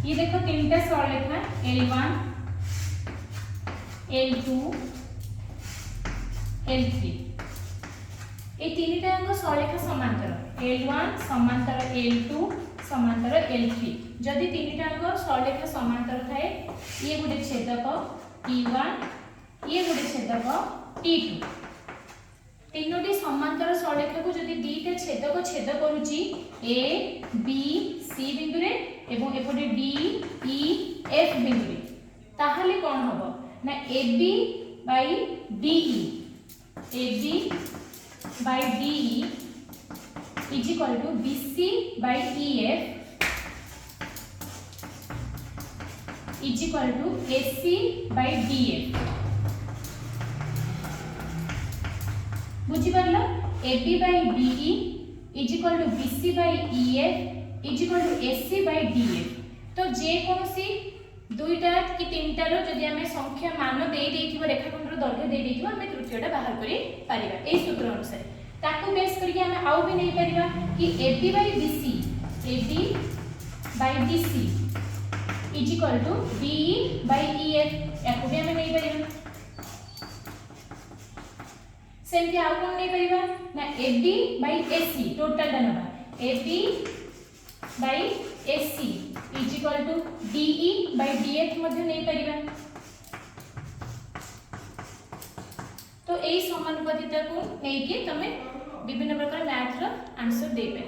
ये देखो तीनटा सरलरेखा L1 L2 L3 ये तीनटा अंग सरलरेखा समांतर L1 समांतर L2 समांतर L3 जदि तीनटा अंग सरलरेखा समांतर थाए ये गोटे छेदक T1 ये गोटे छेदक T2 तीनोटी समांतर सरलरेखा को जदि दीटा छेदक छेद करूची A B C बिंदु रे एवं एपटे D E F बिंदु रे ताहाले कोन हबो ना AB by DE AB by DE is equal to BC by EF is equal to AC by DF बुझी पारला AB by DE is equal to BC by EF is equal to AC by DF तो जे कोनोसी दुईटा कि तीनटार जदि आमे संख्या मान देई देथिबो रेखाखंडर दैर्घ्य देई देथिबो आमे तृतीयटा बाहर करि परिबा एई सूत्र अनुसार ताकू बेस करके आमे आउ भी नहीं परिबा कि AB by BC AB by BC is equal to DE by EF याकू भी आमे नहीं परिबा सेमती आउ कोन नहीं परिबा ना AB by AC टोटल डनबा AB by AC is equal to DE by DF मध्ये नहीं परिबा तो एई समानुपातिता को नेकी तमे विभिन्न प्रकार मैथ रो आंसर दे पे।